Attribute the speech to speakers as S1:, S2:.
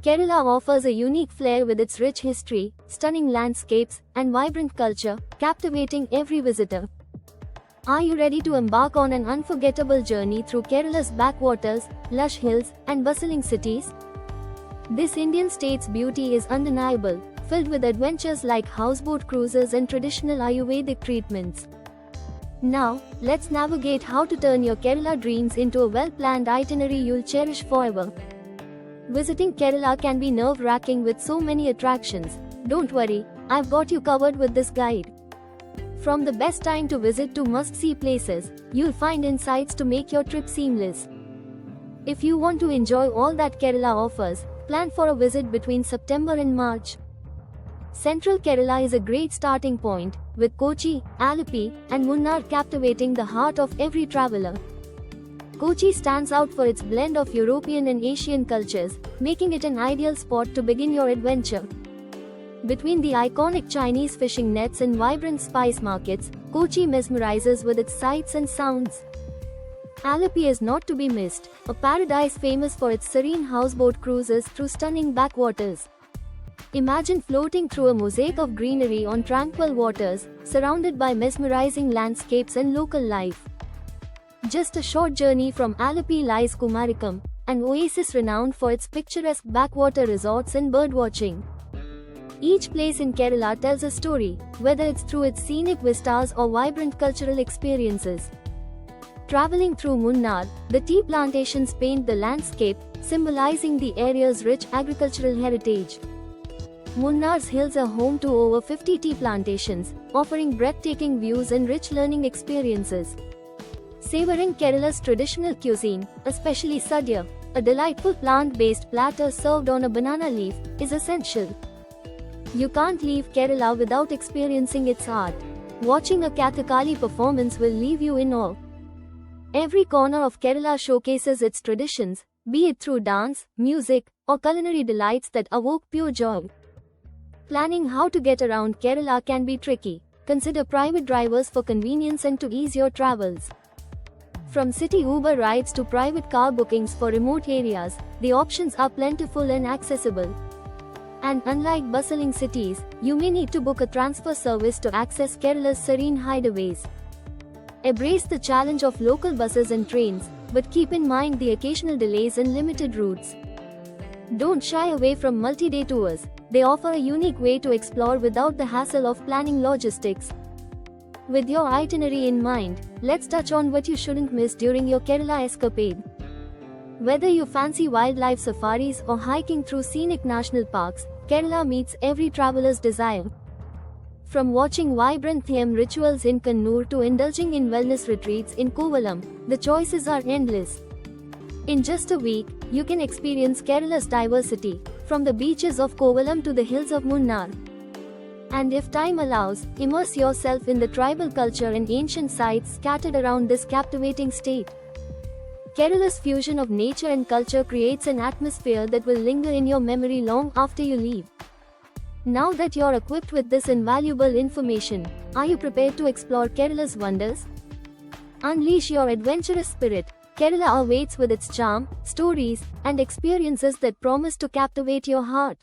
S1: Kerala offers a unique flair with its rich history, stunning landscapes, and vibrant culture, captivating every visitor. Are you ready to embark on an unforgettable journey through Kerala's backwaters, lush hills, and bustling cities? This Indian state's beauty is undeniable, filled with adventures like houseboat cruises and traditional Ayurvedic treatments. Now, let's navigate how to turn your Kerala dreams into a well-planned itinerary you'll cherish forever. Visiting Kerala can be nerve-wracking with so many attractions. Don't worry, I've got you covered with this guide. From the best time to visit to must-see places, you'll find insights to make your trip seamless. If you want to enjoy all that Kerala offers, plan for a visit between September and March. Central Kerala is a great starting point, with Kochi, Alleppey, and Munnar captivating the heart of every traveler. Kochi stands out for its blend of European and Asian cultures, making it an ideal spot to begin your adventure. Between the iconic Chinese fishing nets and vibrant spice markets, Kochi mesmerizes with its sights and sounds. Alleppey is not to be missed, a paradise famous for its serene houseboat cruises through stunning backwaters. Imagine floating through a mosaic of greenery on tranquil waters, surrounded by mesmerizing landscapes and local life. Just a short journey from Alleppey lies Kumarikam, an oasis renowned for its picturesque backwater resorts and birdwatching. Each place in Kerala tells a story, whether it's through its scenic vistas or vibrant cultural experiences. Traveling through Munnar, the tea plantations paint the landscape, symbolizing the area's rich agricultural heritage. Munnar's hills are home to over 50 tea plantations, offering breathtaking views and rich learning experiences. Savoring Kerala's traditional cuisine, especially sadhya, a delightful plant-based platter served on a banana leaf, is essential. You can't leave Kerala without experiencing its art. Watching a Kathakali performance will leave you in awe. Every corner of Kerala showcases its traditions, be it through dance, music, or culinary delights that evoke pure joy. Planning how to get around Kerala can be tricky. Consider private drivers for convenience and to ease your travels. From city Uber rides to private car bookings for remote areas, the options are plentiful and accessible. And unlike bustling cities, you may need to book a transfer service to access Kerala's serene hideaways. Embrace the challenge of local buses and trains, but keep in mind the occasional delays and limited routes. Don't shy away from multi-day tours. They offer a unique way to explore without the hassle of planning logistics. With your itinerary in mind, let's touch on what you shouldn't miss during your Kerala escapade. Whether you fancy wildlife safaris or hiking through scenic national parks, Kerala meets every traveler's desire. From watching vibrant Theyyam rituals in Kannur to indulging in wellness retreats in Kovalam, the choices are endless. In just a week, you can experience Kerala's diversity, from the beaches of Kovalam to the hills of Munnar. And if time allows, immerse yourself in the tribal culture and ancient sites scattered around this captivating state. Kerala's fusion of nature and culture creates an atmosphere that will linger in your memory long after you leave. Now that you're equipped with this invaluable information, are you prepared to explore Kerala's wonders? Unleash your adventurous spirit. Kerala awaits with its charm, stories, and experiences that promise to captivate your heart.